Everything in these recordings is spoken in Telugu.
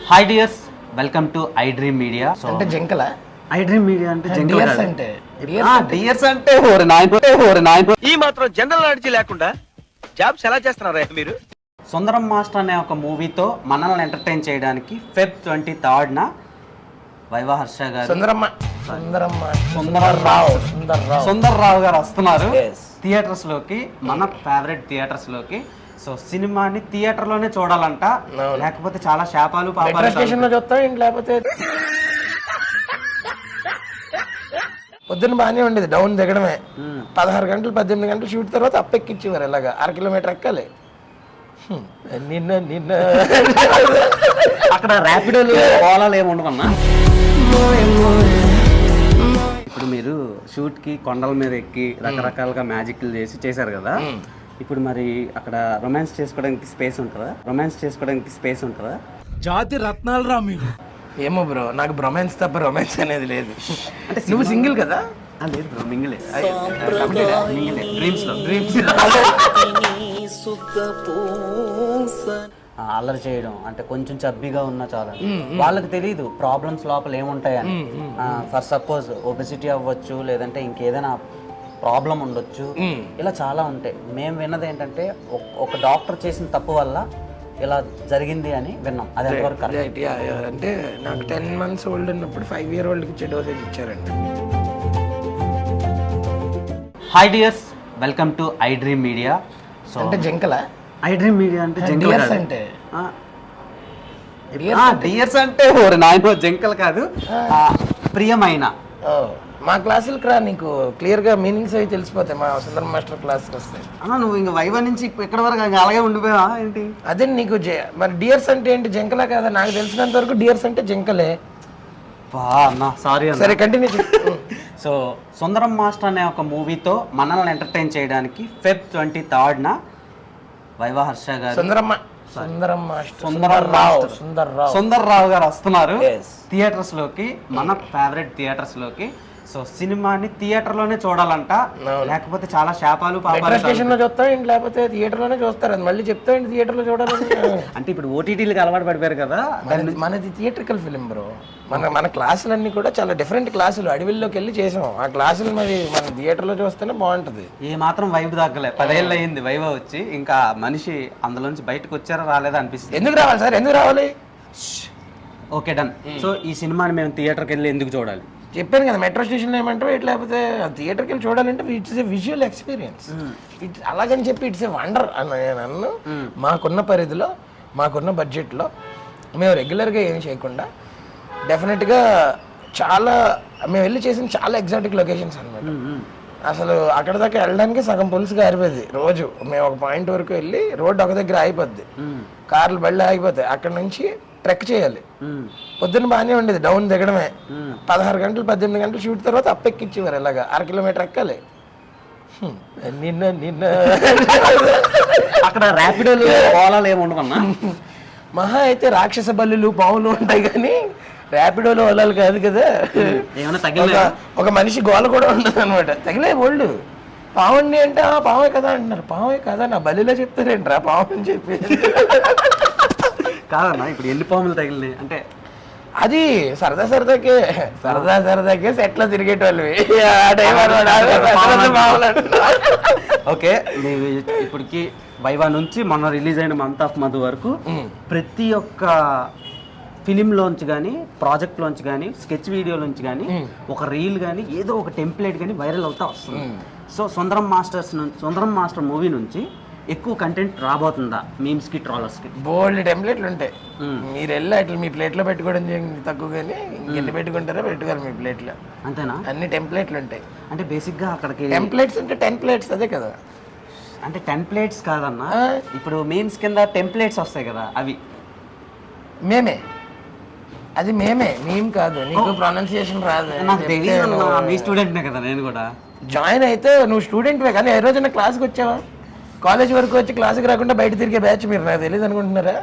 Hi dears, welcome to I dream media. అంటే జింకల ఐ డ్రీమ్ మీడియా అంటే డియర్స్ అంటే డియర్స్ అంటే ఓరి నాయన ఈ మాత్రం జనరల్ నాలెడ్జ్ లేకుండా జాబ్స్ ఎలా చేస్తున్నారా మీరు? సుందరం మాస్టర్ అనే ఒక మూవీతో మనల్ని ఎంటర్టైన్ చేయడానికి Feb 23న వైవా హర్ష గారు, సుందర్రావు గారు వస్తున్నారు థియేటర్స్ లోకి, మన ఫేవరెట్ థియేటర్స్ లోకి. సో సినిమాని థియేటర్ లోనే చూడాలంట, లేకపోతే చాలా శాపాలు పాపాలు స్టేషన్ లో చూస్తాం. లేకపోతే పొద్దున్న బాగానే ఉండేది, డౌన్ దిగడమే. 16 గంటలు 18 గంటలు షూట్ తర్వాత అప్పెక్కిచ్చేవారు. ఇలాగా 1 కిలోమీటర్ ఎక్కాలి. నిన్న అక్కడ ర్యాపిడోలు ఓలాలు ఏమి ఉండవన్నా. ఇప్పుడు మీరు షూట్ కి కొండల మీద ఎక్కి రకరకాలుగా మ్యాజిక్లు చేశారు కదా. ఇప్పుడు మరి అక్కడ రొమాన్స్ చేసుకోవడానికి స్పేస్ ఉంటుందా? జాతి రత్నాలు రా మీరు. ఏమో బ్రో, నాకు బ్రొమాన్స్ తప్ప రొమాన్స్ అనేది లేదు. అంటే నువ్వు సింగిల్ కదా? లేదు బ్రో, మింగిలే డ్రీమ్స్. అల్లరి చేయడం అంటే కొంచెం చబ్బీగా ఉన్నా చాలా, వాళ్ళకి తెలియదు ప్రాబ్లమ్స్ లోపల ఏముంటాయని. ఫర్ సపోజ్ ఒబెసిటీ అవ్వచ్చు, లేదంటే ఇంకేదైనా ప్రాబ్లం ఉండొచ్చు, ఇలా చాలా ఉంటాయి. మేము విన్నది ఏంటంటే ఒక డాక్టర్ చేసిన తప్పు వల్ల ఇలా జరిగింది అని విన్నాం. అది ఎంతవరకు అంటే నాకు 10 months ఓల్డ్ ఉన్నప్పుడు 5 year old కి డోసేజ్ ఇచ్చారండి. Hi dears, welcome to I dream media. So అంటే జింకల ఐ డ్రీమ్ మీడియా అంటే డియర్స్ అంటే డియర్స్ అంటే ఓరి నాయన జంకలు కాదు, ప్రియమైన. మా క్లాసులకు రా, నీకు క్లియర్ గా మీనింగ్స్ అవి తెలిసిపోతాయి. మా సుందరం మాస్టర్ క్లాస్కి వస్తాయి. నువ్వు ఇంకా వైవా నుంచి ఇక్కడ వరకు అలాగే ఉండిపోయావా ఏంటి? అదే నీకు మరి డియర్స్ అంటే ఏంటి, జింకలా కదా? నాకు తెలిసినంత వరకు డియర్స్ అంటే జింకలే. సారీ, సరే కంటిన్యూ. సో సుందరం మాస్టర్ అనే ఒక మూవీతో మనల్ని ఎంటర్టైన్ చేయడానికి Feb 23న వైవా హర్ష గారు, సుందర్రావు గారు వస్తున్నారు థియేటర్స్ లోకి, మన ఫేవరెట్ థియేటర్స్ లోకి. సో సినిమాని థియేటర్ లోనే చూడాలంట, లేకపోతే చాలా శాపాలు పాపాలు. స్టేషన్ లో చూస్తాం, లేకపోతే థియేటర్ లోనే చూస్తారు. అది మళ్ళీ చెప్తా థియేటర్ లో చూడాలని. అంటే ఇప్పుడు ఓటీటీలకు అలవాటు పడిపోయారు కదా. మనది థియేట్రికల్ ఫిలిం బ్రో. మన క్లాసులన్నీ కూడా చాలా డిఫరెంట్ క్లాసులు, అడవిల్లోకి వెళ్ళి చేసాం. ఆ క్లాసులు మరి మన థియేటర్ లో చూస్తేనే బాగుంటది. ఏ మాత్రం వైబ్ తగ్గలే. 10 ఏళ్ళు అయింది వైవా వచ్చి, ఇంకా మనిషి అందులోంచి బయటకు వచ్చారా రాలేదా అనిపిస్తుంది. ఎందుకు రావాలి సార్, ఎందుకు రావాలి? Okay done. సో ఈ సినిమాని మేము థియేటర్కి వెళ్ళి ఎందుకు చూడాలి? చెప్పాను కదా, మెట్రో స్టేషన్లో ఏమంటారు, లేకపోతే థియేటర్కి వెళ్ళి చూడాలంటే it's a visual experience. It's అలాగని చెప్పి ఇట్స్ ఏ వండర్ అని నన్ను. మాకున్న పరిధిలో, మాకున్న బడ్జెట్లో మేము రెగ్యులర్గా ఏమి చేయకుండా డెఫినెట్గా చాలా మేము వెళ్ళి చేసిన చాలా ఎగ్జాటిక్ లొకేషన్స్ అనమాట. అసలు అక్కడ దాకా వెళ్ళడానికి సగం పులుసుగా ఆరిపోద్ది రోజు. మేము ఒక పాయింట్ వరకు వెళ్ళి రోడ్డు ఒక దగ్గర ఆగిపోద్ది, కార్లు బళ్ళు ఆగిపోతాయి. అక్కడ నుంచి ట్రెక్ చేయాలి. పొద్దున్న బాగానే ఉండేది, డౌన్ దిగడమే. 16 గంటలు 18 గంటలు షూట్ తర్వాత అప్పెక్కిచ్చేవారు. ఇలాగా 1 కిలోమీటర్ ఎక్కాలి. నిన్న అక్కడ ర్యాపిడోలు ఓలాలు ఏమి ఉండవన్నా. మహా అయితే రాక్షస బల్లులు పావులు ఉంటాయి, కానీ ర్యాపిడోలు ఓలాలు కాదు కదా. ఒక మనిషి గోల కూడా ఉండదు అనమాట. తగిలే ఓల్డ్ పావండి అంటే పావే కదా అంటున్నారు. పావే కదా, నా బలిలో చెప్తారేంట్రా పావు అని చెప్పి. కాదన్నా, ఇప్పుడు ఎన్ని పాములు తగిలినాయి అంటే అది సరదాకే సెట్లో తిరిగేటోళ్ళు. ఓకే, ఇప్పటికి వైవా నుంచి మొన్న రిలీజ్ అయిన మంత్ ఆఫ్ మధు వరకు ప్రతి ఒక్క ఫిలింలోంచి కానీ, ప్రాజెక్ట్లోంచి కానీ, స్కెచ్ వీడియోలోంచి కానీ ఒక రీల్ కానీ, ఏదో ఒక టెంప్లెట్ కానీ వైరల్ అవుతా వస్తుంది. సో సుందరం మాస్టర్ మూవీ నుంచి ఎక్కువ కంటెంట్ రాబోతుందా మీమ్స్ కి, ట్రాలర్స్ కి? బోల్డ్ టెంప్లెట్లు ఉంటాయి. మీరు వెళ్ళి అట్లా మీ ప్లేట్లో పెట్టుకోవడం తక్కువ, కానీ ఇంకెన్ని పెట్టుకుంటారో పెట్టుకోవాలి మీ ప్లేట్లో. అంతేనా? అన్ని టెంప్లెట్లు ఉంటాయి. అంటే బేసిక్ గా అక్కడికి టెంప్లెట్స్ అంటే 10 plates అదే కదా. అంటే 10 plates కాదన్నా, ఇప్పుడు మీమ్స్ కింద టెంప్లెట్స్ వస్తాయి కదా, అవి మేమే మేం కాదు. నీకు ప్రొనౌన్సియేషన్ రాదు. నాకు తెలియదు, మీ స్టూడెంట్నే కదా నేను కూడా. జాయిన్ అయితే నువ్వు స్టూడెంట్వే, కానీ ఏ రోజైనా క్లాస్కి వచ్చావా? కాలేజ్ వరకు వచ్చి క్లాస్కి రాకుండా బయట తిరిగే బ్యాచ్ మీరు, నాకు తెలియదు అనుకుంటున్నారా?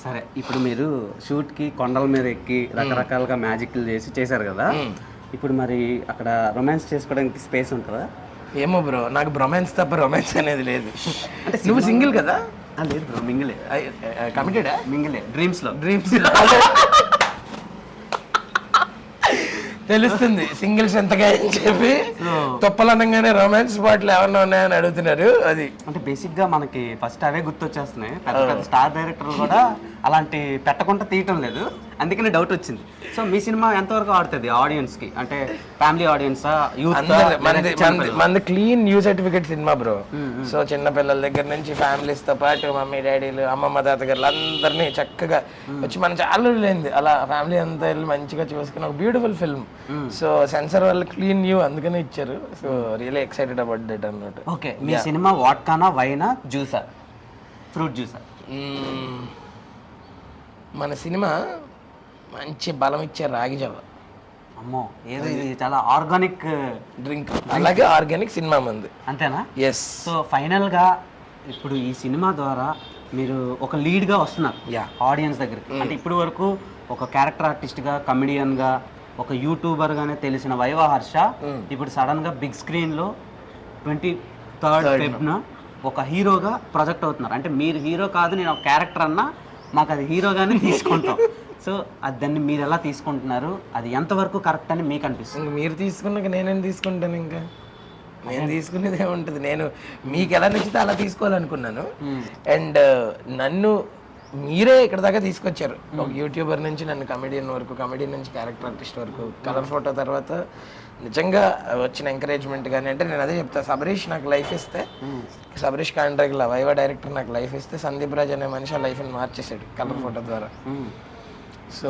సరే, ఇప్పుడు మీరు షూట్ కి కొండల మీద ఎక్కి రకరకాలుగా మ్యాజిక్లు చేశారు కదా. ఇప్పుడు మరి అక్కడ రొమాన్స్ చేసుకోవడానికి స్పేస్ ఉంటుందా? ఏమో బ్రో, నాకు బ్రొమాన్స్ తప్ప రొమాన్స్ అనేది లేదు. అంటే నువ్వు సింగిల్ కదా? లేదు బ్రో, మింగిలే కమిటెడా మింగిలే డ్రీమ్స్లో. డ్రీమ్స్ తెలుస్తుంది సింగిల్స్ ఎంతగా అని చెప్పి తొప్పలు అనగానే రొమాన్స్ పాటలు ఏమన్నా ఉన్నాయని అడుగుతున్నారు. అది అంటే బేసిక్గా మనకి ఫస్ట్ అవే గుర్తొచ్చేస్తున్నాయి. పెద్ద పెద్ద స్టార్ డైరెక్టర్లు కూడా అలాంటి పెట్టకుండా తీయటం లేదు, అందుకని డౌట్ వచ్చింది. సో మీ సినిమా ఎంతవరకు ఆడుతుంది ఆడియన్స్కి, అంటే ఫ్యామిలీ ఆడియన్సా, యూత్? మంది clean new certificate cinema bro. So చిన్న పిల్లల దగ్గర నుంచి ఫ్యామిలీస్ తో పాటు మమ్మీ డాడీలు అమ్మమ్మ తాతగారులు అందరినీ చక్కగా వచ్చి మన చాలా లేనిది అలా ఫ్యామిలీ అంతా వెళ్ళి మంచిగా చూసుకుని ఒక బ్యూటిఫుల్ ఫిల్మ్. సో సెన్సర్ వాళ్ళు క్లీన్ న్యూ అందుకనే ఇచ్చారు. So really excited about that అన్నట్టు. ఓకే, మీ సినిమా వాట్కానా, వైనా, జ్యూసా, ఫ్రూట్ జ్యూసా? మన సినిమా మంచి బలం ఇచ్చే రాగి జావ. అమ్మో, ఏదో ఇది చాలా ఆర్గానిక్ డ్రింక్, అలాగే ఆర్గానిక్ సినిమా మంది. అంతేనా? ఎస్. సో ఫైనల్గా ఇప్పుడు ఈ సినిమా ద్వారా మీరు ఒక లీడ్గా వస్తున్నారు ఆడియన్స్ దగ్గరికి. అంటే ఇప్పుడు వరకు ఒక క్యారెక్టర్ ఆర్టిస్ట్గా, కమెడియన్గా, ఒక యూట్యూబర్గానే తెలిసిన వైవా హర్ష ఇప్పుడు సడన్గా బిగ్ స్క్రీన్లో 23rd February ఒక హీరోగా ప్రొజెక్ట్ అవుతున్నారు. అంటే మీరు హీరో కాదు, నేను ఒక క్యారెక్టర్ అన్నా మాకు అది హీరోగానే తీసుకుంటాం. సో అది దాన్ని మీరు ఎలా తీసుకుంటున్నారు, అది ఎంతవరకు కరెక్ట్ అని మీకు అనిపిస్తుంది? మీరు తీసుకున్నాక నేనేం తీసుకుంటాను? ఇంకా నేను తీసుకునేది ఏముంటుంది, నేను మీకు ఎలా నచ్చితే అలా తీసుకోవాలనుకున్నాను. అండ్ నన్ను మీరే ఇక్కడ దాకా తీసుకొచ్చారు. ఒక యూట్యూబర్ నుంచి నన్ను కమెడియన్ వరకు, కమెడియన్ నుంచి క్యారెక్టర్ ఆర్టిస్ట్ వరకు, కలర్ ఫోటో తర్వాత నిజంగా వచ్చిన ఎంకరేజ్మెంట్ కానీ. అంటే నేను అదే చెప్తా, సబరీష్ నాకు లైఫ్ ఇస్తే, సబరీష్ కాండ్రేగ్ల వైవా డైరెక్టర్ నాకు లైఫ్ ఇస్తే, సందీప్ రాజ్ అనే మనిషి ఆ లైఫ్ని మార్చేసాడు కలర్ ఫోటో ద్వారా. సో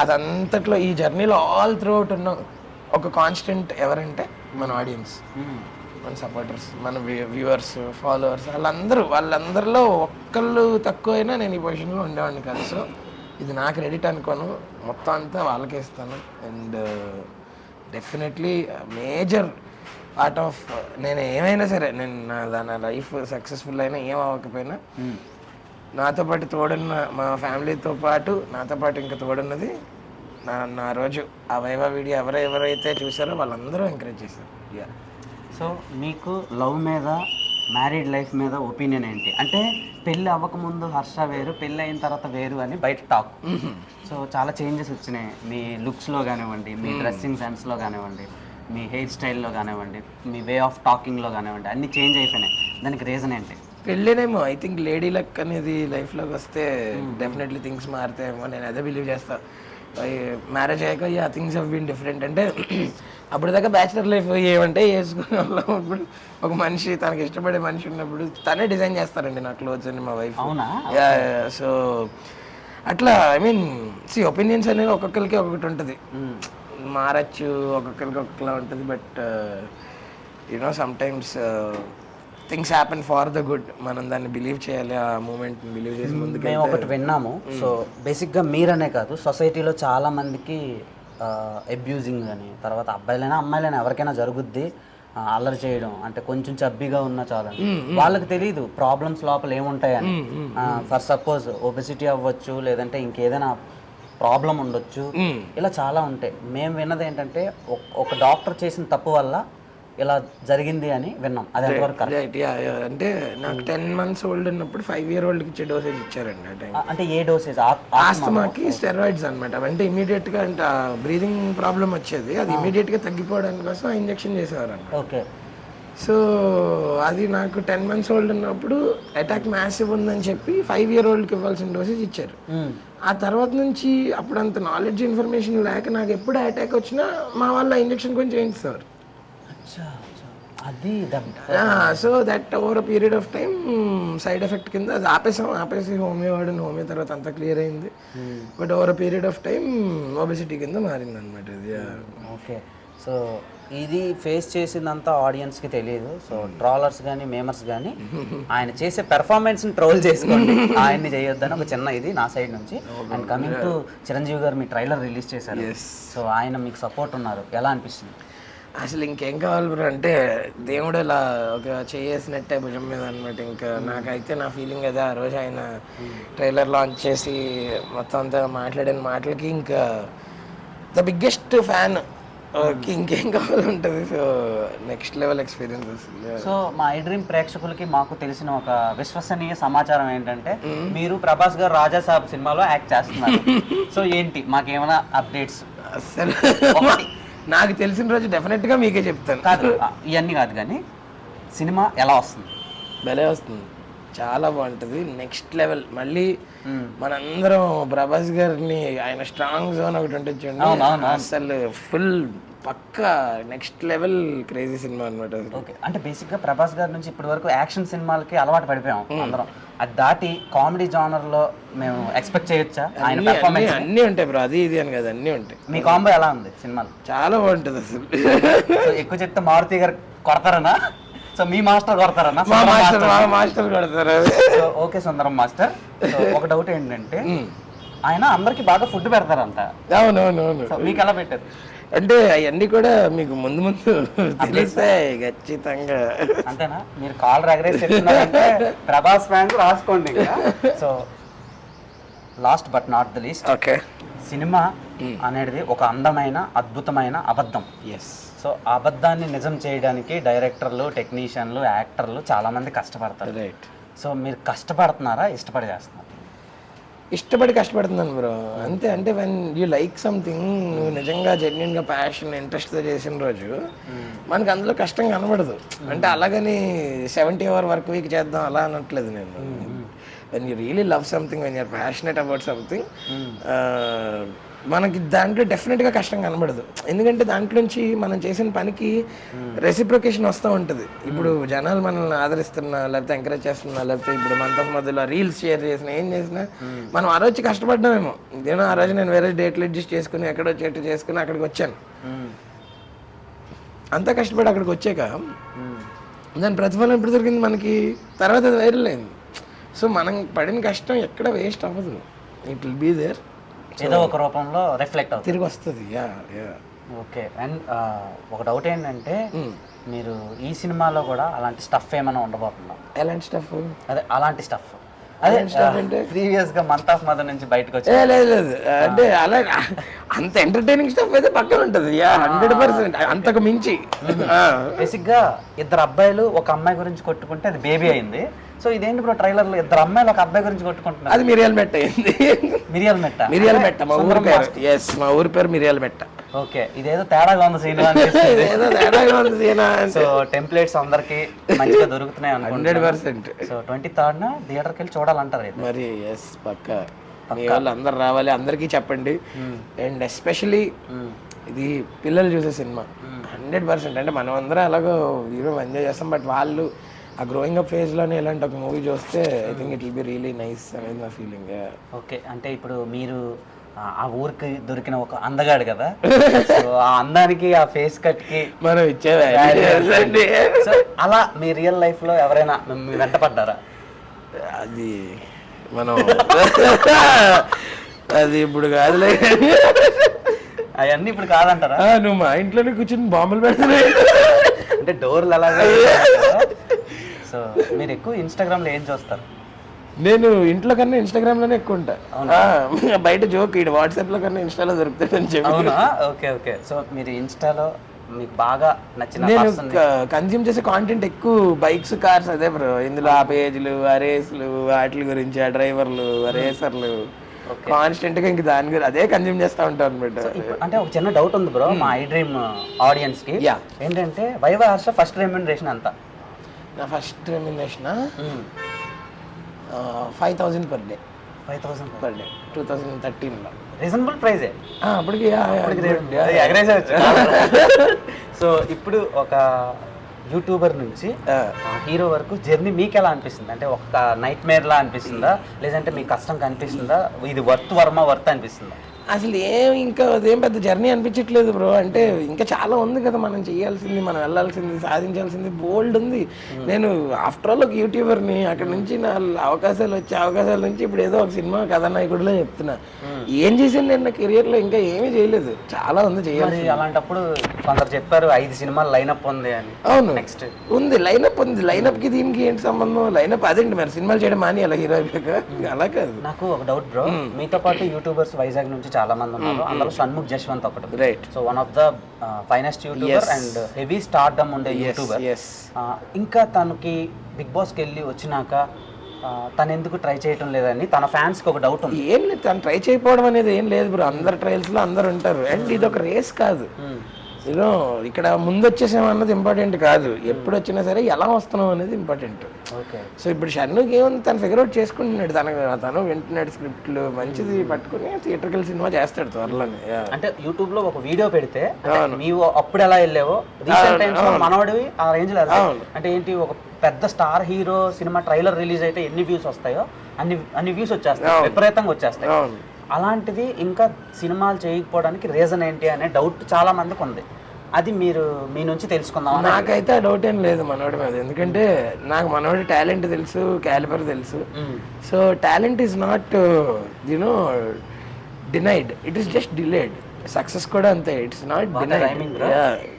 అదంతట్లో ఈ జర్నీలో ఆల్ త్రూ అవుట్ ఉన్న ఒక కాన్స్టెంట్ ఎవరంటే మన ఆడియన్స్, మన సపోర్టర్స్, మన వ్యూవర్స్, ఫాలోవర్స్. వాళ్ళందరిలో ఒక్కళ్ళు తక్కువైనా నేను ఈ పొజిషన్లో ఉండేవాడిని కాదు. సో ఇది నా క్రెడిట్ అనుకోను, మొత్తం అంతా వాళ్ళకే ఇస్తాను. And definitely major part of నేను ఏమైనా సరే, నేను నా లైఫ్ సక్సెస్ఫుల్ అయినా ఏం అవ్వకపోయినా నాతో పాటు తోడున్న మా ఫ్యామిలీతో పాటు నాతో పాటు ఇంకా తోడున్నది నా రోజు ఆ వైవా వీడియో ఎవరైతే చూసారో వాళ్ళందరూ ఎంకరేజ్ చేశారు. సో మీకు లవ్ మీద, మ్యారీడ్ లైఫ్ మీద ఒపీనియన్ ఏంటి? అంటే పెళ్ళి అవ్వకముందు హర్ష వేరు, పెళ్ళి అయిన తర్వాత వేరు అని బయట టాక్. సో చాలా చేంజెస్ వచ్చినాయి మీ లుక్స్లో కానివ్వండి, మీ డ్రెస్సింగ్ సెన్స్లో కానివ్వండి, మీ హెయిర్ స్టైల్లో కానివ్వండి, మీ వే ఆఫ్ టాకింగ్లో కానివ్వండి, అన్నీ చేంజ్ అయిపోయినాయి. దానికి రీజన్ ఏంటి? పెళ్ళేనేమో. ఐ థింక్ లేడీ లక్ అనేది లైఫ్లోకి వస్తే డెఫినెట్లీ థింగ్స్ మారుతాయేమో, నేను అదే బిలీవ్ చేస్తాను. మ్యారేజ్ అయ్యాక థింగ్స్ హవ్ బీన్ డిఫరెంట్. అంటే అప్పుడు దాకా బ్యాచిలర్ లైఫ్ ఏమంటే వేసుకునే వాళ్ళం. ఇప్పుడు ఒక మనిషి తనకి ఇష్టపడే మనిషి ఉన్నప్పుడు తనే డిజైన్ చేస్తారండి నా క్లోత్స్ అని, మా వైఫ్. సో అట్లా ఐ మీన్ ఒపీనియన్స్ అనేవి ఒక్కొక్కరికి ఒక్కొక్కటి ఉంటుంది, మారచ్చు, ఒక్కొక్కరికి ఒక్కొక్కలా ఉంటుంది. But you know sometimes things happen for the good. మనం దాన్ని బిలీవ్ చేయాలి, ఆ మూమెంట్ బిలీవ్ చేసి ముందుకు. మేము ఒకటి విన్నాము. సో బేసిక్గా మీరనే కాదు, సొసైటీలో చాలా మందికి అబ్యూజింగ్ అని, తర్వాత అబ్బాయిలైనా అమ్మాయిలైనా ఎవరికైనా జరుగుద్ది అల్లరి చేయడం. అంటే కొంచెం చబ్బీగా ఉన్నా చాలని వాళ్ళకి తెలియదు ప్రాబ్లమ్స్ లోపల ఏముంటాయని. ఫర్ సపోజ్ ఒబెసిటీ అవ్వచ్చు, లేదంటే ఇంకేదైనా ప్రాబ్లం ఉండొచ్చు, ఇలా చాలా ఉంటాయి. మేము విన్నది ఏంటంటే ఒక డాక్టర్ చేసిన తప్పు వల్ల ఇలా జరిగింది అని విన్నాం. అది ఎంతవరకు కరెక్ట్? అంటే నాకు 10 months ఓల్డ్ ఉన్నప్పుడు 5 year old ఇచ్చే డోసేజ్ ఇచ్చారండి ఆ టైం. అంటే ఏ డోసేజ్? ఆస్తమాకి స్టెరాయిడ్స్ అనమాట. అంటే ఇమీడియట్ గా అంటే బ్రీదింగ్ ప్రాబ్లం వచ్చేది, అది ఇమీడియట్ గా తగ్గిపోవడానికి కోసం ఇంజెక్షన్ చేసేవారు అన్నమాట. ఓకే. సో అది నాకు 10 months ఓల్డ్ ఉన్నప్పుడు అటాక్ మ్యాసివ్ ఉందని చెప్పి 5 year oldకి ఇవ్వాల్సిన డోసేజ్ ఇచ్చారు. ఆ తర్వాత నుంచి అప్పుడు అంత నాలెడ్జ్ ఇన్ఫర్మేషన్ లేక నాకు ఎప్పుడు అటాక్ వచ్చినా మా వాళ్ళ ఇంజెక్షన్ కొంచెం చేయించారు. అది so that over period of time side effect కింద అది ఆపేసి హోమియో వాడిని, హోమియో తర్వాత అంతా క్లియర్ అయింది. But over period of time obesity కింద మారింది అనమాట ఇది. ఓకే. సో ఇది ఫేస్ చేసిందంతా ఆడియన్స్కి తెలియదు. సో ట్రాలర్స్ కానీ మేమర్స్ కానీ ఆయన చేసే పెర్ఫార్మెన్స్ని ట్రోల్ చేసుకోండి, ఆయన్ని చేయొద్దని ఒక చిన్న ఇది నా సైడ్ నుంచి. అండ్ కమింగ్ టు చిరంజీవి గారు, మీ ట్రైలర్ రిలీజ్ చేశారు. సో ఆయన మీకు సపోర్ట్ ఉన్నారు, ఎలా అనిపిస్తుంది? అసలు ఇంకేం కావాలి బ్రో, అంటే దేవుడు ఇలా ఒక చేసినట్టే భుజం మీద అనమాట. ఇంకా నాకైతే నా ఫీలింగ్ అదే. ఆ రోజు ఆయన ట్రైలర్ లాంచ్ చేసి మొత్తం అంతా మాట్లాడిన మాటలకి ఇంకా ద బిగ్గెస్ట్ ఫ్యాన్ ఇంకేం కావాలంటది. సో నెక్స్ట్ లెవెల్ ఎక్స్పీరియన్స్ వస్తుంది. సో మా ఐ డ్రీమ్ ప్రేక్షకులకి మాకు తెలిసిన ఒక విశ్వసనీయ సమాచారం ఏంటంటే మీరు ప్రభాస్ గారు రాజా సాబ్ సినిమాలో యాక్ట్ చేస్తున్నారు. సో ఏంటి మాకేమైనా అప్డేట్స్? అసలు నాకు తెలిసిన రోజు డెఫినెట్గా మీకే చెప్తాను. కాదు ఇవన్నీ కాదు కానీ సినిమా ఎలా వస్తుంది? భలే వస్తుంది, చాలా బాగుంటుంది, నెక్స్ట్ లెవెల్. మళ్ళీ మనందరం ప్రభాస్ గారిని ఆయన స్ట్రాంగ్ జోన్ ఒకటి ఉంటుంది చూడండి, అసలు ఫుల్ పక్కా నెక్స్ట్ లెవెల్ క్రేజీ సినిమా అనమాట. ఓకే, అంటే బేసిక్గా ప్రభాస్ గారి నుంచి ఇప్పటి వరకు యాక్షన్ సినిమాలకి అలవాటు పడిపోయాం అందరం. అది దాటి కామెడీ జానర్ లో మేము ఎక్స్పెక్ట్ చేయొచ్చా? ఆయన పెర్ఫార్మెన్స్ అన్నీ ఉంటాయి బ్రో, అది ఇది అని కదా, అన్నీ ఉంటాయి. మీ కాంబో ఎలా ఉంది సినిమాలో? చాలా బాగుంటుంది అసలు. సో ఎక్కువ చెప్తే మారుతి గారు కొడతారనా? సో మీ మాస్టర్ కొడతారన్నా? మాస్టర్ కొడతారు. సో ఓకే సుందరం మాస్టర్, ఒక డౌట్ ఏంటంటే ఆయన అందరికి బాగా ఫుడ్ పెడతారంట. అవునవునవును. సో మీకు ఎలా పెట్టారు? అంటే అవన్నీ కూడా మీకు ముందు ముందు తెలిస్తాయి ఖచ్చితంగా. అంతేనా? మీరు కాల్ రగరేసి చెప్తున్నారంటే ప్రభాస్ ఫ్యాన్స్ రాసుకోండి. So last but not the least, okay, cinema అనేది ఒక అందమైన అద్భుతమైన అబద్ధం. ఎస్. సో ఆ అబద్ధాన్ని నిజం చేయడానికి డైరెక్టర్లు, టెక్నీషియన్లు, యాక్టర్లు చాలా మంది కష్టపడతారు. రైట్. సో మీరు కష్టపడుతున్నారా, ఇష్టపడి చేస్తున్నారు? ఇష్టపడి కష్టపడుతున్నాను బ్రో, అంతే. అంటే వెన్ యూ లైక్ సంథింగ్, నువ్వు నిజంగా జెన్యున్గా ప్యాషన్ ఇంట్రెస్ట్తో చేసిన రోజు మనకి అందులో కష్టం కనబడదు. అంటే అలాగని 70 hour వర్క్ వీక్ చేద్దాం అలా అనట్లేదు నేను. When you really love something, when you're passionate about something, మనకి దాంట్లో డెఫినెట్గా కష్టం కనబడదు. ఎందుకంటే దాంట్లోంచి మనం చేసిన పనికి రెసిప్రొకేషన్ వస్తూ ఉంటుంది. ఇప్పుడు జనాలు మనల్ని ఆదరిస్తున్నా, లేకపోతే ఎంకరేజ్ చేస్తున్నా, లేకపోతే ఇప్పుడు మనతో మధ్యలో రీల్స్ షేర్ చేసినా, ఏం చేసినా మనం ఆ రోజు కష్టపడ్డామేమో. నేను ఆ రోజు నేను వేరే డేట్లు అడ్జస్ట్ చేసుకుని ఎక్కడో చెట్టు చేసుకుని అక్కడికి వచ్చాను. అంతా కష్టపడి అక్కడికి వచ్చాక దాని ప్రతిఫలం ఎప్పుడు దొరికింది మనకి? తర్వాత అది వైరల్ అయింది. సో మనం పడిన కష్టం ఎక్కడ వేస్ట్ అవ్వదు, ఇట్ విల్ బీ దేర్, ఏదో ఒక రూపంలో రిఫ్లెక్ట్ అవుతుంది, తిరిగి వస్తుంది. ఓకే. అండ్ ఒక డౌట్ ఏంటంటే మీరు ఈ సినిమాలో కూడా అలాంటి స్టఫ్ ఏమైనా ఉండబోతుందా? ఎలాంటి స్టఫ్? అదే అలాంటి స్టఫ్, అదే ప్రీవియస్ గా మంత్ ఆఫ్ మదర్ నుంచి బయటకు వచ్చి. లేదు అంటే అలా అంత ఎంటర్టైనింగ్ స్టఫ్ అయితే పక్కన ఉంటుంది 100%, అంతకు మించి. బేసిక్ గా ఇద్దరు అబ్బాయిలు ఒక అమ్మాయి గురించి కొట్టుకుంటే అది బేబీ అయింది. సో ఇదేంటి బ్రో, ట్రైలర్ లో ఇద్దరు అమ్మాయిలు ఒక అబ్బాయి గురించి కొట్టుకుంటున్నారు? అది మిరియాల మెట్ట అయింది. మిరియాల మెట్ట? మిరియాల మెట్ట మా ఊరి పేరు. ఎస్, మా ఊరి పేరు మిరియాల మెట్ట. ఓకే, ఇదేదో తేడాగా ఉంది సీన్. సో టెంప్లెట్స్ అందరికి మంచిగా దొరుకుతున్నాయి అనుకుంటున్నా. 100%. సో 23rd థియేటర్కి వెళ్ళి చూడాలంటారు మరి. ఎస్, పక్కా మీ వాళ్ళు అందరు రావాలి, అందరికీ చెప్పండి. అండ్ ఎస్పెషలీ ఇది పిల్లలు చూసే సినిమా 100%. అంటే మనం అందరం అలాగో హీరో ఎంజాయ్ చేస్తాం, బట్ వాళ్ళు ఆ గ్రోయింగ్ అప్ ఫేజ్లోనే ఇలాంటి ఒక మూవీ చూస్తే I think it will be really nice అనేది నా ఫీలింగ్. ఓకే, అంటే ఇప్పుడు మీరు ఆ ఊరికి దొరికిన ఒక అందగాడు కదా, సో ఆ అందానికి ఆ ఫేస్ కట్ కి మనం ఇచ్చేది. సో అలా మీ రియల్ లైఫ్ లో ఎవరైనా వెంట పడ్డారా? అది మనం అది ఇప్పుడు కాదులే, అవన్నీ ఇప్పుడు కాదంటారా? నువ్వు మా ఇంట్లోనే కూర్చొని బాంబులు పెడుతున్నాయి అంటే డోర్లు అలాగే. సో మీరు ఎక్కువ ఇన్స్టాగ్రామ్ లో ఏం చూస్తారు? నేను ఇంట్లో కన్నా ఇన్స్టాగ్రామ్ లోనే ఎక్కువ ఉంటా. బయట జోక్ ఇటు వాట్సాప్ లో కన్నా ఇన్స్టాలో దొరుకుతాయని చెప్పి. అవునా? Okay okay. సో మీరు ఇన్స్టాలో మీకు బాగా నచ్చిన, నేను కన్జ్యూమ్ చేసే కాంటెంట్ ఎక్కువ బైక్స్, కార్స్, అదే బ్రో. ఇందులో ఆ పేజ్లు, ఆ రేస్లు, వాటి గురించి, ఆ డ్రైవర్లు, ఆ రేసర్లు, కాన్స్టెంట్ గా ఇంక దాని గురించి అదే కన్జ్యూమ్ చేస్తా ఉంటాను అనమాట. అంటే ఒక చిన్న డౌట్ ఉంది బ్రో మా ఐ డ్రీమ్ ఆడియన్స్ కి. ఏంటంటే వైవా హర్ష ఫస్ట్ రెమ్యూనరేషన్ ఎంత? నా first remuneration 5,000 per day. 5,000 per day 2013లో. రీజనబుల్ ప్రైజే అప్పటికి. సో ఇప్పుడు ఒక యూట్యూబర్ నుంచి హీరో వరకు జర్నీ మీకు ఎలా అనిపిస్తుంది? అంటే ఒక నైట్ మేర్ లా అనిపిస్తుందా, లేదంటే మీకు కష్టం కనిపిస్తుందా, ఇది వర్త్ అనిపిస్తుందా? అసలు ఇంకా అదేం పెద్ద జర్నీ అనిపించట్లేదు బ్రో. అంటే ఇంకా చాలా ఉంది కదా మనం చేయాల్సింది, మనం వెళ్ళాల్సింది, సాధించాల్సింది బోల్డ్ ఉంది. నేను ఆఫ్టర్ ఆల్ ఒక యూట్యూబర్ని, అక్కడ నుంచి నా అవకాశాల నుంచి ఇప్పుడు ఏదో ఒక సినిమా కథానాయకుడిలో చెప్తున్నా. ఏం చేశాను నేను నా కెరియర్లో? ఇంకా ఏమీ చేయలేదు, చాలా ఉంది చేయాలి. అలాంటప్పుడు కొందరు చెప్పారు 5 సినిమాలు లైనప్ ఉంది అని. అవును, నెక్స్ట్ ఉంది లైనప్ ఉంది. లైనప్ కి దీనికి ఏంటి సంబంధం? లైనప్ అదేంటి మరి సినిమాలు చేయడం మాని అలా హీరో అయిపోయాక? అలా కాదు. నాకు ఒక డౌట్ బ్రో, మీతో పాటు యూట్యూబర్స్ వైజాగ్ నుంచి చాలా మంది ఉన్నారు, అందులో షణ్ముఖ్ జశ్వంత్ ఒకటి. Right. So one of the finest YouTuber and heavy stardom ఉండే యూట్యూబర్. ఇంకా తనకి బిగ్ బాస్కి వెళ్ళి వచ్చినాక తను ఎందుకు ట్రై చేయటం లేదని తన ఫ్యాన్స్కి ఒక డౌట్ ఉంది. ఏం లేదు, తను ట్రై చేయకపోవడం అనేది ఏం లేదు బ్రో. అందరు ట్రయల్స్లో అందరు ఉంటారు. అండ్ ఇది ఒక రేస్ కాదు. యూనో ఇక్కడ ముందు వచ్చేసామన్నది ఇంపార్టెంట్ కాదు, ఎప్పుడు వచ్చినా సరే ఎలా వస్తున్నాం అనేది ఇంపార్టెంట్. ఓకే. సో ఇప్పుడు షన్నుకి ఏముంది, తను ఫిగర్ అవుట్ చేసుకుంటున్నాడు. తను వింటున్నాడు స్క్రిప్ట్లు, మంచిది పట్టుకుని థియేటర్కల్ సినిమా చేస్తాడు త్వరలోనే. అంటే యూట్యూబ్ లో ఒక వీడియో పెడితే నీవు అప్పుడు ఎలా వెళ్ళావో రీసెంట్ టైమ్స్ లో మనోడివి ఆ రేంజ్ లో అంటే ఏంటి, ఒక పెద్ద star hero cinema trailer release అయితే ఎన్ని వ్యూస్ వస్తాయో అన్ని వ్యూస్ వచ్చేస్తాయి, విపరీతంగా వచ్చేస్తాయి. అలాంటిది ఇంకా సినిమాలు చేయకపోవడానికి రీజన్ ఏంటి అనే డౌట్ చాలా మందికి ఉంది. అది మీరు మీ నుంచి తెలుసుకుందాం. నాకైతే ఆ డౌట్ ఏం లేదు మనోడి మీద, ఎందుకంటే నాకు మనోడి టాలెంట్ తెలుసు, క్యాలిబర్ తెలుసు. So talent is not you know denied, it is just delayed. Success కూడా అంతే, ఇట్స్ నాట్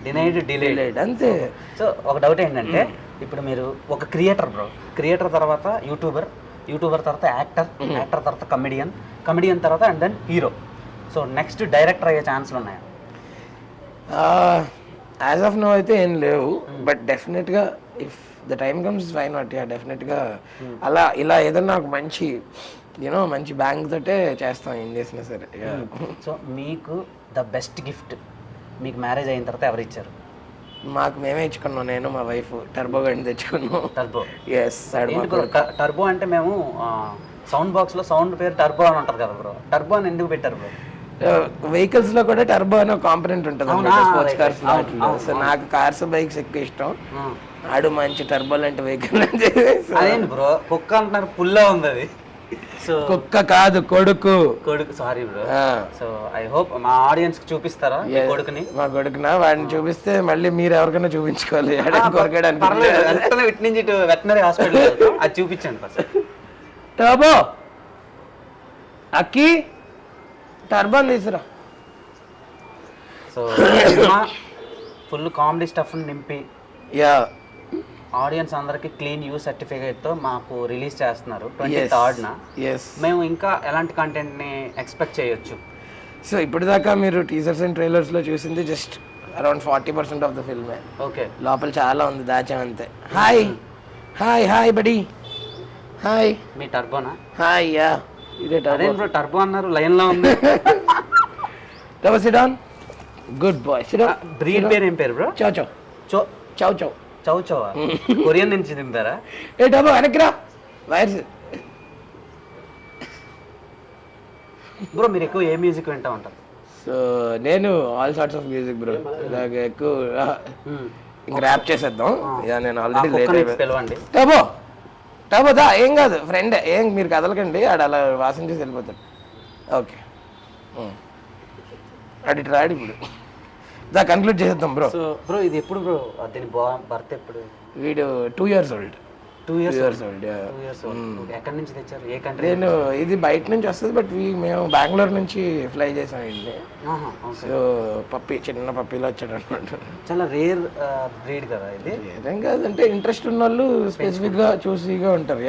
డినైడ్ అంతే. సో ఒక డౌట్ ఏంటంటే ఇప్పుడు మీరు ఒక క్రియేటర్ బ్రో, క్రియేటర్ తర్వాత యూట్యూబర్ తర్వాత యాక్టర్ తర్వాత కమెడియన్ తర్వాత and then hero. So next director అయ్యే ఛాన్స్లు ఉన్నాయా? యాజ్ ఆఫ్ నో అయితే ఏం లేవు, బట్ డెఫినెట్గా if the time comes why not. డెఫినెట్గా అలా ఇలా ఏదన్నా ఒక మంచి మంచి బ్యాంక్ తోటే చేస్తాం ఏం చేసినా సరే. సో మీకు ద బెస్ట్ గిఫ్ట్ మీకు మ్యారేజ్ అయిన తర్వాత ఎవరు ఇచ్చారు? మాకు మేమే ఇచ్చుకున్నాం, నేను మా వైఫ్ టర్బో గండి తెచ్చుకున్నాం. టర్బో? ఎస్. టర్బో అంటే మేము సౌండ్ బాక్స్ లో సౌండ్ పేరు టర్బో అని ఉంటారు కదా బ్రో, టర్బో అని ఎందుకు పెట్టారు బ్రో? వెహికల్స్ లో కూడా టర్బో అనే కాంపనెంట్ ఉంటుంది స్పోర్ట్స్ కార్స్ వాటిలో. సో నాకు కార్స్ బైక్స్ ఎక్కువ ఇష్టం, ఆడు మంచి టర్బో లాంటి వెహికల్. అదేంటి బ్రో కుక్క అంటున్నారు, పుల్లా ఉంది అది. సో కుక్క కాదు, కొడుకు. Sorry bro. So I hope మా ఆడియన్స్ కి చూపిస్తారా కొడుకుని? మా కొడుకునా వాడిని చూపిస్తే మళ్ళీ మీరు ఎవరికైనా చూపించుకోవాలి. ఇటు నుంచి ఇటు వెటనరీ హాస్పిటల్ అది చూపించండి ఫస్ట్. టర్బో అక్కి టర్బో తీసురా. సో ఫుల్ కామెడీ స్టఫ్ నింపి ఆడియన్స్ అందరికి క్లీన్ యూ సర్టిఫికేట్ తో మాకు రిలీజ్ చేస్తున్నారు 23rd. మేము ఇంకా ఎలాంటి కంటెంట్ ని ఎక్స్పెక్ట్ చేయొచ్చు? సో ఇప్పటిదాకా మీరు టీజర్స్ అండ్ ట్రైలర్స్ లో చూసింది just around 40% of the film. Okay. లోపల చాలా ఉంది, దాచామంతే. Hi hi hi buddy. Hi. మీ టర్బోనా? హాయ్. యా ఇదే టర్బో. టర్బో అన్నారు, లైన్ లో ఉంది. Turbo sit down. Good boy. Sit down. Breed పేరు ఏం పేరు బ్రో? చౌ చౌ చౌ చౌ చౌ చౌ చౌ. కొరియన్ నుంచి తింటారా? ఏ టర్బో వెనక్కిరా వైర్స్. బ్రో మీరు ఎక్కువ ఏ మ్యూజిక్ వింటా ఉంటారు? సో నేను all sorts of music bro. నాకు ఎక్కువ ఇంకా ర్యాప్ చేసేద్దాం. నేను ఆల్రెడీ లేట్ పిలవండి. టర్బో టర్బో దా, ఏం కాదు ఫ్రెండ్, ఏం మీరు కదలకండి, ఆడ అలా వాసన చేసి వెళ్ళిపోతాడు. ఓకే అడి రాడు ఇప్పుడు దా కన్క్లూడ్ చేసేద్దాం బ్రో. సో బ్రో ఇది ఎప్పుడు బ్రో దీని బర్త్ ఎప్పుడు? వీడు 2 years old. 2 years old. ఎక్కడి నుంచి తెచ్చారు? ఏ కంట్రీ? నేను ఇది బయట నుంచి వస్తుంది, బట్ మేము బెంగళూరు నుంచి ఫ్లై చేసాం ఇంటి. సో పప్పి, చిన్న పప్పిలో వచ్చాడు అనమాట. చాలా రేర్ బ్రీడ్ కదా ఇది? ఏం కాదంటే ఇంట్రెస్ట్ ఉన్న వాళ్ళు స్పెసిఫిక్ గా చూసిగా ఉంటారు.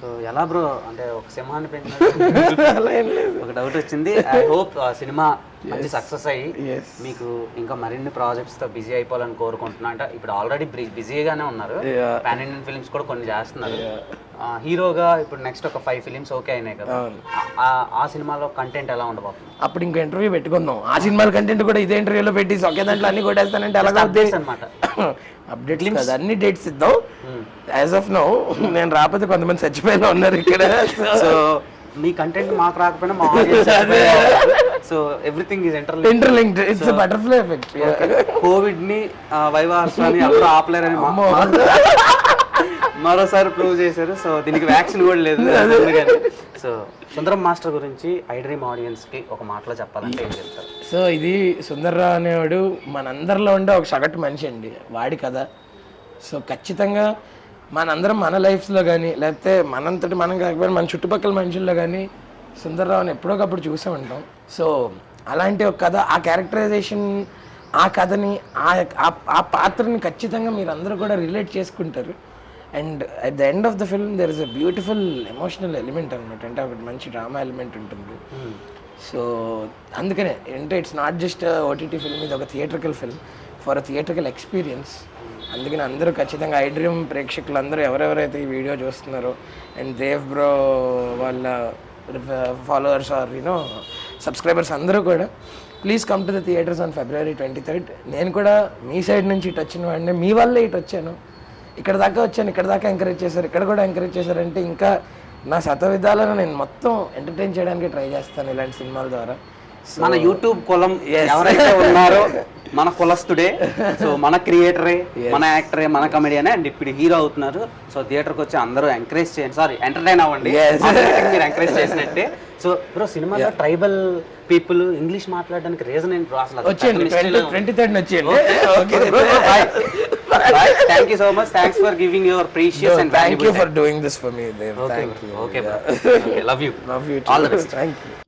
సో ఎలా బ్రో అంటే ఒక సింహాన్ని పెంచినట్టు అలా ఏం లేదు. ఒక డౌట్ వచ్చింది. ఐ హోప్ సినిమా మంచి సక్సెస్ అయ్యి మీకు ఇంకా మరిన్ని ప్రాజెక్ట్స్ తో బిజీ అయిపోవాలని కోరుకుంటున్నా. అంటే ఇప్పుడు ఆల్రెడీ బిజీగానే ఉన్నారు, పాన్ ఇండియన్ ఫిల్మ్స్ కూడా కొన్ని చేస్తున్నారు. హీరోగా ఇప్పుడు నెక్స్ట్ ఒక 5 ఫిలిమ్స్ ఓకే అయినాయి కదా, ఆ సినిమాలో కంటెంట్ ఎలా ఉండబోతుంది? అప్పుడు ఇంకా ఇంటర్వ్యూ పెట్టుకుందాం. ఆ సినిమాల కంటెంట్ కూడా ఇదే ఇంటర్వ్యూలో పెట్టి ఒకే దాంట్లో అన్ని కొట్టేస్తానంటే అలాగే అనమాట. అప్డేట్స్ కదా, అన్ని డేట్స్ ఇద్దాం. యాజ్ ఆఫ్ నౌ నేను రాకపోతే కొంతమంది చచ్చిపోయినా ఉన్నారు ఇక్కడ. సో మీ కంటెంట్ మాకు రాకపోయినా మా audience. So everything is interlinked. It's butterfly effect. Covid ని వైవాస్ని అప్పుడు ఆపలేరని మరోసారి ప్రూవ్ చేశారు. సో దీనికి వ్యాక్సిన్ కూడా లేదు. సో సుందరం మాస్టర్ గురించి ఐ డ్రీమ్ ఆడియన్స్ కి ఒక మాటలో చెప్పాలంటే ఏం చెప్తారు? సో ఇది సుందర్రావు అనేవాడు మనందరిలో ఉండే ఒక సగటు మనిషి అండి, వాడి కదా. సో ఖచ్చితంగా మనందరం మన లైఫ్స్లో కానీ లేకపోతే మనంతటి మనం కాకపోయినా మన చుట్టుపక్కల మనుషుల్లో కానీ సుందర్రావుని ఎప్పుడోకప్పుడు చూసే ఉంటాం. సో అలాంటి ఒక కథ, ఆ క్యారెక్టరైజేషన్, ఆ కథని, ఆ పాత్రని ఖచ్చితంగా మీరు అందరూ కూడా రిలేట్ చేసుకుంటారు. And at the end of the film there is a beautiful emotional element అనమాట. అంటే ఒకటి మంచి డ్రామా ఎలిమెంట్ ఉంటుంది. సో అందుకనే అంటే it's not just OTT film, ఇది ఒక theatrical film for a theatrical experience. అందుకని అందరూ ఖచ్చితంగా ఐ డ్రీమ్ ప్రేక్షకులు అందరూ ఎవరెవరైతే ఈ వీడియో చూస్తున్నారో అండ్ దేవ్ బ్రో వాళ్ళ ఫాలోవర్స్ ఆర్ సబ్స్క్రైబర్స్ అందరూ కూడా please come to the theatres on February 23rd. నేను కూడా మీ సైడ్ నుంచి ఇటు వచ్చిన వాడిని, మీ వల్లే ఇటు వచ్చాను, ఇక్కడ దాకా వచ్చాను, ఇక్కడ దాకా ఎంకరేజ్ చేశారు, ఇక్కడ కూడా ఎంకరేజ్ చేశారంటే ఇంకా నా విధాలను నేను మొత్తం ఎంటర్టైన్ చేయడానికి ట్రై చేస్తాను ఇలాంటి సినిమాల ద్వారా. మన యూట్యూబ్ కులం ఎవరైతే ఉన్నారో మన కులస్తుడే, సో మన క్రియేటరే, మన యాక్టరే, మన కమెడియనే అండ్ ఇప్పుడు హీరో అవుతున్నారు. సో థియేటర్కి వచ్చి అందరూ ఎంకరేజ్ చేయండి, సారీ ఎంటర్టైన్ అవ్వండి, మీరు ఎంకరేజ్ చేసినట్టే. సో బ్రో సినిమాలో ట్రైబల్ పీపుల్ ఇంగ్లీష్ మాట్లాడడానికి రీజన్ ఏంటి బ్రో అసలు? వచ్చేయండి 23rd వచ్చేయండి. Thank you so much, thanks for giving your precious and Thank you for doing this for me, Dev. Okay, Thank you. okay, bro. Love you. Love you All too. the best. Thank you.